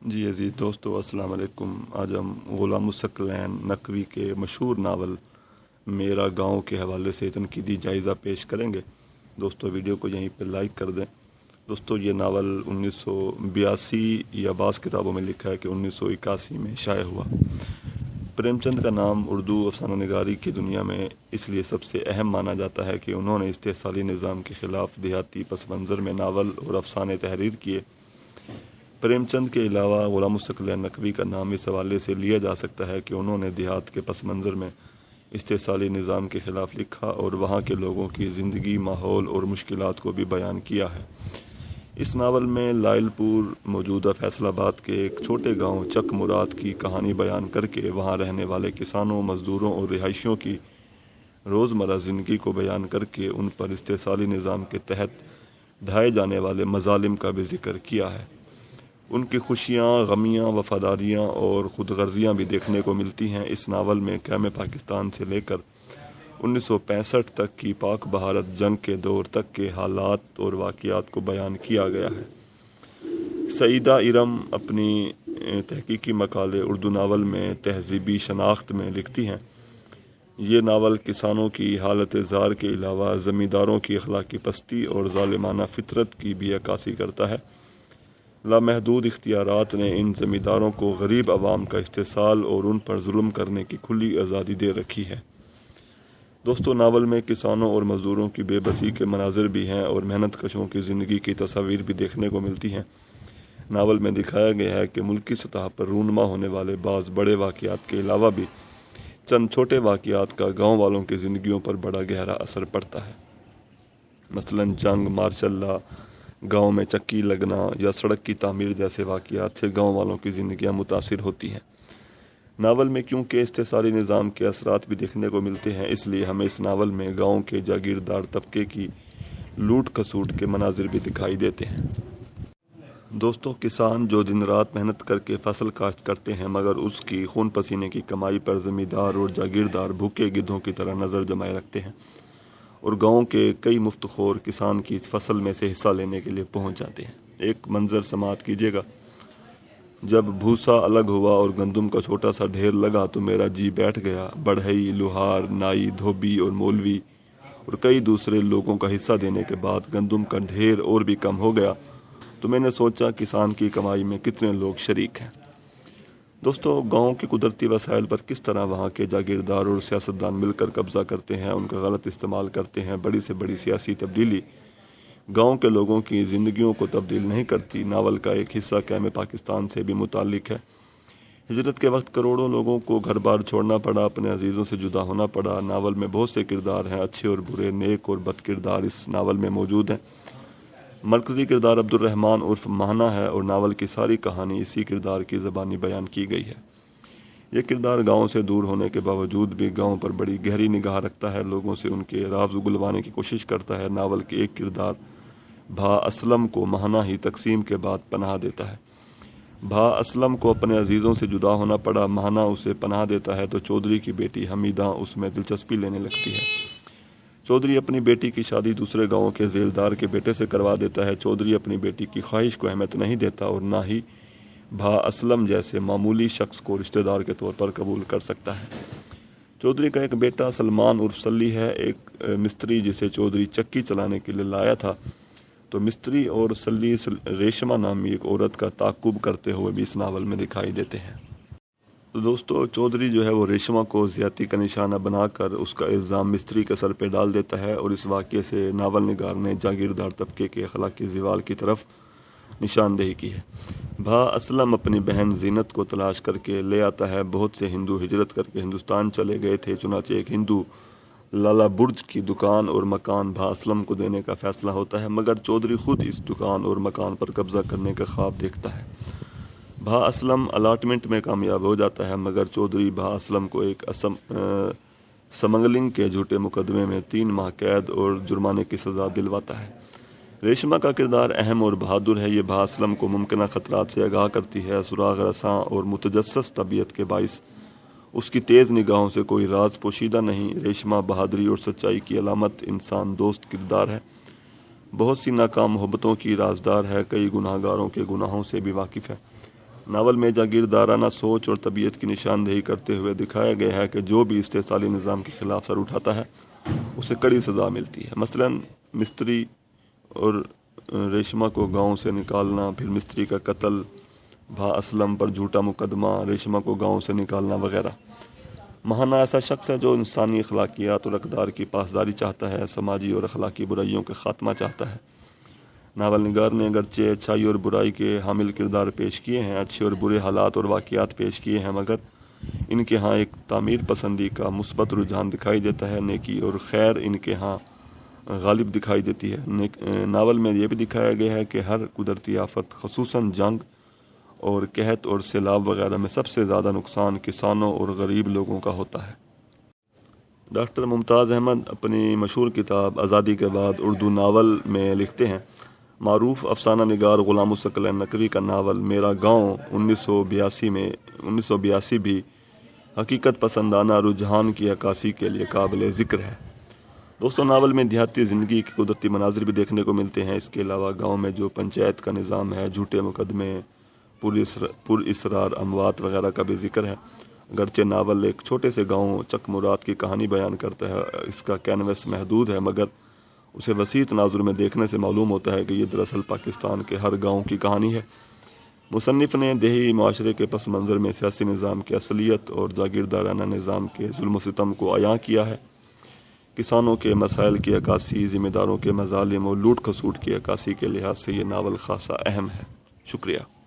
جی عزیز دوستو، السلام علیکم۔ آج ہم غلام الثقلین نقوی کے مشہور ناول میرا گاؤں کے حوالے سے تنقیدی جائزہ پیش کریں گے۔ دوستو ویڈیو کو یہیں پہ لائک کر دیں۔ دوستو یہ ناول 1982 یا بعض کتابوں میں لکھا ہے کہ 1981 میں شائع ہوا۔ پریم چند کا نام اردو افسانہ نگاری کی دنیا میں اس لیے سب سے اہم مانا جاتا ہے کہ انہوں نے استحصالی نظام کے خلاف دیہاتی پس منظر میں ناول اور افسانے تحریر کیے۔ پریم چند کے علاوہ غلام الثقلین نقوی کا نام اس حوالے سے لیا جا سکتا ہے کہ انہوں نے دیہات کے پس منظر میں استحصالی نظام کے خلاف لکھا اور وہاں کے لوگوں کی زندگی، ماحول اور مشکلات کو بھی بیان کیا ہے۔ اس ناول میں لائل پور موجودہ فیصل آباد کے ایک چھوٹے گاؤں چک مراد کی کہانی بیان کر کے وہاں رہنے والے کسانوں، مزدوروں اور رہائشیوں کی روزمرہ زندگی کو بیان کر کے ان پر استحصالی نظام کے تحت ڈھائے جانے والے مظالم کا بھی ذکر کیا ہے۔ ان کی خوشیاں، غمیاں، وفاداریاں اور خود غرضیاں بھی دیکھنے کو ملتی ہیں۔ اس ناول میں قیام پاکستان سے لے کر 1965 تک کی پاک بھارت جنگ کے دور تک کے حالات اور واقعات کو بیان کیا گیا ہے۔ سعیدہ ارم اپنی تحقیقی مقالے اردو ناول میں تہذیبی شناخت میں لکھتی ہیں۔ یہ ناول کسانوں کی حالت زار کے علاوہ زمینداروں کی اخلاقی پستی اور ظالمانہ فطرت کی بھی عکاسی کرتا ہے۔ لامحدود اختیارات نے ان زمینداروں کو غریب عوام کا استحصال اور ان پر ظلم کرنے کی کھلی آزادی دے رکھی ہے۔ دوستو ناول میں کسانوں اور مزدوروں کی بے بسی کے مناظر بھی ہیں اور محنت کشوں کی زندگی کی تصاویر بھی دیکھنے کو ملتی ہیں۔ ناول میں دکھایا گیا ہے کہ ملکی سطح پر رونما ہونے والے بعض بڑے واقعات کے علاوہ بھی چند چھوٹے واقعات کا گاؤں والوں کی زندگیوں پر بڑا گہرا اثر پڑتا ہے۔ مثلاً جنگ، مارشل لا، گاؤں میں چکی لگنا یا سڑک کی تعمیر جیسے واقعات سے گاؤں والوں کی زندگیاں متاثر ہوتی ہیں۔ ناول میں کیونکہ استحصالی نظام کے اثرات بھی دیکھنے کو ملتے ہیں، اس لیے ہمیں اس ناول میں گاؤں کے جاگیردار طبقے کی لوٹ کھسوٹ کے مناظر بھی دکھائی دیتے ہیں۔ دوستو کسان جو دن رات محنت کر کے فصل کاشت کرتے ہیں، مگر اس کی خون پسینے کی کمائی پر زمیندار اور جاگیردار بھوکے گدھوں کی طرح نظر جمائے رکھتے ہیں اور گاؤں کے کئی مفت خور کسان کی فصل میں سے حصہ لینے کے لیے پہنچ جاتے ہیں۔ ایک منظر سماعت کیجیے گا۔ جب بھوسا الگ ہوا اور گندم کا چھوٹا سا ڈھیر لگا تو میرا جی بیٹھ گیا۔ بڑھئی، لوہار، نائی، دھوبی اور مولوی اور کئی دوسرے لوگوں کا حصہ دینے کے بعد گندم کا ڈھیر اور بھی کم ہو گیا تو میں نے سوچا کسان کی کمائی میں کتنے لوگ شریک ہیں۔ دوستو گاؤں کے قدرتی وسائل پر کس طرح وہاں کے جاگیردار اور سیاستدان مل کر قبضہ کرتے ہیں، ان کا غلط استعمال کرتے ہیں۔ بڑی سے بڑی سیاسی تبدیلی گاؤں کے لوگوں کی زندگیوں کو تبدیل نہیں کرتی۔ ناول کا ایک حصہ قیام پاکستان سے بھی متعلق ہے۔ ہجرت کے وقت کروڑوں لوگوں کو گھر بار چھوڑنا پڑا، اپنے عزیزوں سے جدا ہونا پڑا۔ ناول میں بہت سے کردار ہیں، اچھے اور برے، نیک اور بد کردار اس ناول میں موجود ہیں۔ مرکزی کردار عبد الرحمن عرف ماہنہ ہے اور ناول کی ساری کہانی اسی کردار کی زبانی بیان کی گئی ہے۔ یہ کردار گاؤں سے دور ہونے کے باوجود بھی گاؤں پر بڑی گہری نگاہ رکھتا ہے، لوگوں سے ان کے راز اگلوانے کی کوشش کرتا ہے۔ ناول کے ایک کردار بھا اسلم کو ماہنہ ہی تقسیم کے بعد پناہ دیتا ہے۔ بھا اسلم کو اپنے عزیزوں سے جدا ہونا پڑا، ماہنہ اسے پناہ دیتا ہے تو چودھری کی بیٹی حمیدہ اس میں دلچسپی لینے لگتی ہے۔ چودھری اپنی بیٹی کی شادی دوسرے گاؤں کے ذیلدار کے بیٹے سے کروا دیتا ہے۔ چودھری اپنی بیٹی کی خواہش کو اہمیت نہیں دیتا اور نہ ہی بھا اسلم جیسے معمولی شخص کو رشتہ دار کے طور پر قبول کر سکتا ہے۔ چودھری کا ایک بیٹا سلمان عرف سلی ہے، ایک مستری جسے چودھری چکی چلانے کے لیے لایا تھا، تو مستری اور سلی ریشمہ نامی ایک عورت کا تعاقب کرتے ہوئے بھی اس ناول میں دکھائی دیتے ہیں۔ تو دوستو چودھری جو ہے وہ ریشمہ کو زیادتی کا نشانہ بنا کر اس کا الزام مستری کے سر پہ ڈال دیتا ہے اور اس واقعے سے ناول نگار نے جاگیردار طبقے کے اخلاقی زوال کی طرف نشاندہی کی ہے۔ بھا اسلم اپنی بہن زینت کو تلاش کر کے لے آتا ہے۔ بہت سے ہندو ہجرت کر کے ہندوستان چلے گئے تھے، چنانچہ ایک ہندو لالا برج کی دکان اور مکان بھا اسلم کو دینے کا فیصلہ ہوتا ہے، مگر چودھری خود اس دکان اور مکان پر قبضہ کرنے کا خواب دیکھتا ہے۔ بھا اسلم الاٹمنٹ میں کامیاب ہو جاتا ہے، مگر چودھری بھا اسلم کو ایک سمگلنگ کے جھوٹے مقدمے میں 3 ماہ قید اور جرمانے کی سزا دلواتا ہے۔ ریشمہ کا کردار اہم اور بہادر ہے۔ یہ بھا اسلم کو ممکنہ خطرات سے آگاہ کرتی ہے۔ سراغ رساں اور متجسس طبیعت کے باعث اس کی تیز نگاہوں سے کوئی راز پوشیدہ نہیں۔ ریشمہ بہادری اور سچائی کی علامت، انسان دوست کردار ہے، بہت سی ناکام محبتوں کی رازدار ہے، کئی گناہ گاروں کے گناہوں سے بھی واقف ہے۔ ناول میں جاگیردارانہ سوچ اور طبیعت کی نشاندہی کرتے ہوئے دکھایا گیا ہے کہ جو بھی استحصالی نظام کے خلاف سر اٹھاتا ہے اسے کڑی سزا ملتی ہے۔ مثلاً مستری اور ریشمہ کو گاؤں سے نکالنا، پھر مستری کا قتل، بھا اسلم پر جھوٹا مقدمہ، ریشمہ کو گاؤں سے نکالنا وغیرہ۔ ماہانہ ایسا شخص ہے جو انسانی اخلاقیات اور اقدار کی پاسداری چاہتا ہے، سماجی اور اخلاقی برائیوں کا خاتمہ چاہتا ہے۔ ناول نگار نے اگرچہ اچھائی اور برائی کے حامل کردار پیش کیے ہیں، اچھے اور برے حالات اور واقعات پیش کیے ہیں، مگر ان کے ہاں ایک تعمیر پسندی کا مثبت رجحان دکھائی دیتا ہے۔ نیکی اور خیر ان کے ہاں غالب دکھائی دیتی ہے۔ ناول میں یہ بھی دکھایا گیا ہے کہ ہر قدرتی آفت، خصوصاً جنگ اور قحط اور سیلاب وغیرہ میں سب سے زیادہ نقصان کسانوں اور غریب لوگوں کا ہوتا ہے۔ ڈاکٹر ممتاز احمد اپنی مشہور کتاب آزادی کے بعد اردو ناول میں لکھتے ہیں، معروف افسانہ نگار غلام الثقلین نقوی کا ناول میرا گاؤں 1982 بھی حقیقت پسندانہ رجحان کی عکاسی کے لیے قابل ذکر ہے۔ دوستوں، ناول میں دیہاتی زندگی کے قدرتی مناظر بھی دیکھنے کو ملتے ہیں۔ اس کے علاوہ گاؤں میں جو پنچایت کا نظام ہے، جھوٹے مقدمے، پر اسرار اموات وغیرہ کا بھی ذکر ہے۔ اگرچہ ناول ایک چھوٹے سے گاؤں چک مراد کی کہانی بیان کرتا ہے، اس کا کینوس محدود ہے، مگر اسے وسیع تناظر میں دیکھنے سے معلوم ہوتا ہے کہ یہ دراصل پاکستان کے ہر گاؤں کی کہانی ہے۔ مصنف نے دیہی معاشرے کے پس منظر میں سیاسی نظام کی اصلیت اور جاگیردارانہ نظام کے ظلم و ستم کو عیاں کیا ہے۔ کسانوں کے مسائل کی عکاسی، ذمہ داروں کے مظالم اور لوٹ کھسوٹ کی عکاسی کے لحاظ سے یہ ناول خاصا اہم ہے۔ شکریہ۔